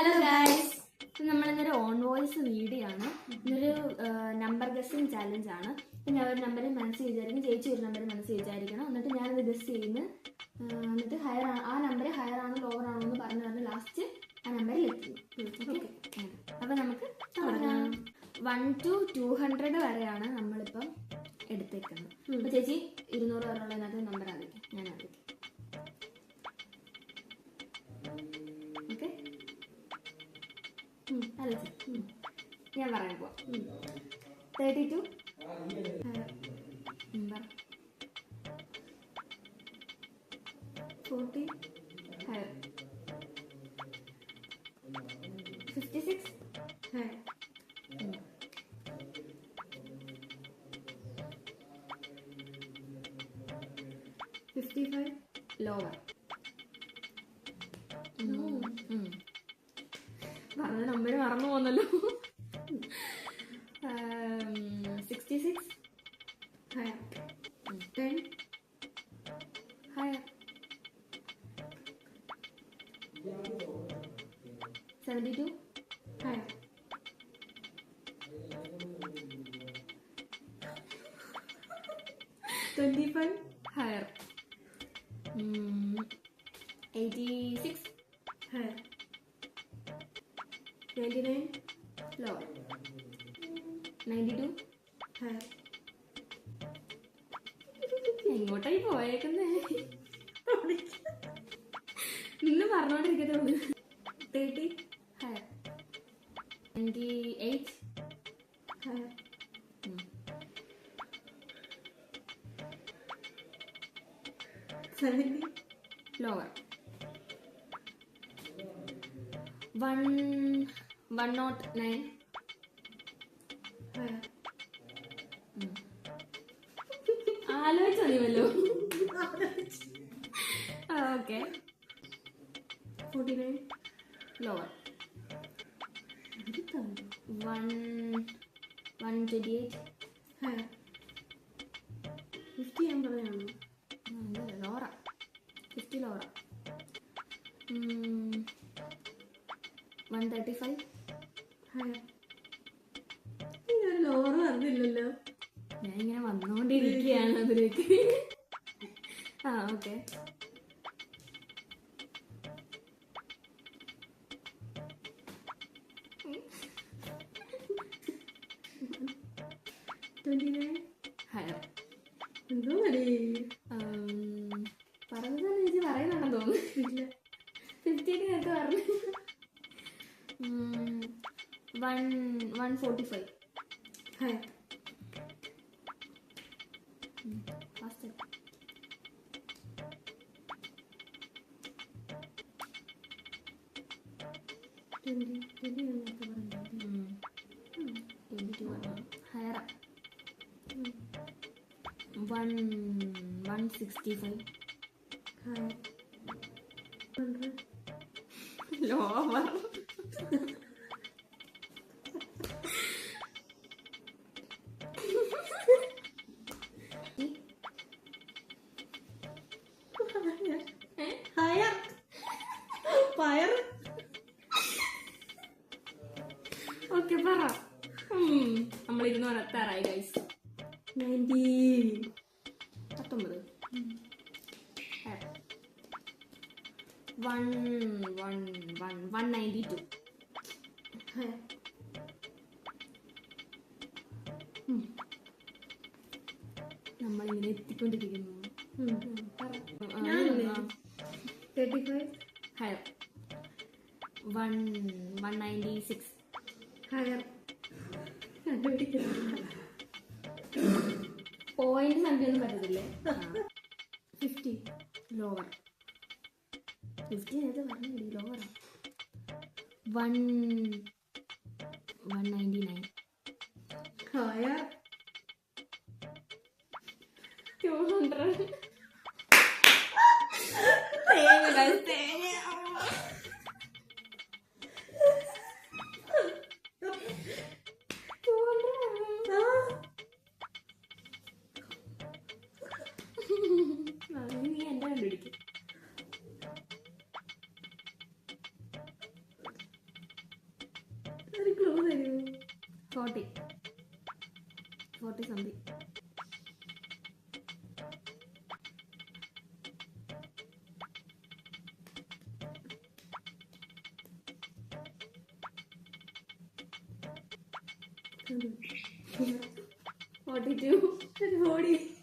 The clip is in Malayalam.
ഹലോ ഗൈസ്, നമ്മളിന്നൊരു ഓൺ വോയിസ് വീഡിയോ ആണ്. ഇന്നൊരു നമ്പർ ഗസ്സിങ് ചാലഞ്ച് ആണ്. ഞാൻ ഒരു നമ്പർ മനസ്സിൽ വിചാരിക്കും, ചേച്ചി ഒരു നമ്പർ മനസ്സിൽ വിചാരിക്കണം. എന്നിട്ട് ഞാനത് ഗസ് ചെയ്യുന്നു. എന്നിട്ട് ആ നമ്പർ ഹയർ ആണോ ലോവർ ആണോ എന്ന് പറഞ്ഞ് ലാസ്റ്റ് ആ നമ്പറിൽ എത്തുന്നു. അപ്പം നമുക്ക് 1 to 200 വരെയാണ് നമ്മളിപ്പം എടുത്തേക്കുന്നത്. അപ്പം ചേച്ചി 200 വരെയുള്ളതിനകത്ത് നമ്പർ അറിയിക്കും, ഞാൻ അറിയിക്കും. ഞാൻ പറയാൻ പോവാം. 32 40 56 55 ലോവർ. പറഞ്ഞ നമ്പർ മറന്നു പോകുന്നല്ലോ. 66 higher. 10 higher. 72 higher. 25 higher. 86 higher. 99 lower. 92 higher. എങ്ങോട്ടായി പോയേക്കുന്നേ? ഇന്ന് പറഞ്ഞോണ്ടിരിക്കത്തുള്ളൂ. 30 higher. 98 higher. 70 lower. 109 ആലോചിച്ചു മതിയല്ലോ. ഓക്കെ. 49 ലോവർ. 128 ഹയർ. 50 ഞാൻ പറയാണോ? ലോറ. 50 ലോറ. 135 ഹയർ. ഇതൊരു ലോറ് പറഞ്ഞില്ലല്ലോ. ഞാൻ ഇങ്ങനെ വന്നുകൊണ്ടിരിക്കുകയാണ് അതിലേക്ക്. ഓക്കെ. 29 ഹയർ. എന്തോ പറഞ്ഞത് ചേച്ചി പറയുന്നുണ്ടെന്ന് തോന്നുന്നില്ല. 50 നേരത്തെ പറഞ്ഞു. 145 higher. Faster. 22 higher. 165 higher. 100 lower. 'Fire'. Okay പറ. നമ്മൾ 200 എത്താറായി ഗൈസ്. 19 192 നമ്മളിങ്ങനെ എത്തിക്കൊണ്ടിരിക്കുന്നു. 35 ഹയർ. 196 ഹയർ. പോയിന്റ് സംഖ്യൊന്നും പറ്റത്തില്ലേ? 50 ലോവർ. 50 നേരത്തെ പറഞ്ഞു ലോവർ. 199 ഹയർ. 200 തേങ്ങ. നീ എന്റെ കണ്ടുപിടിക്കും. 40 something. Forty-two. 40.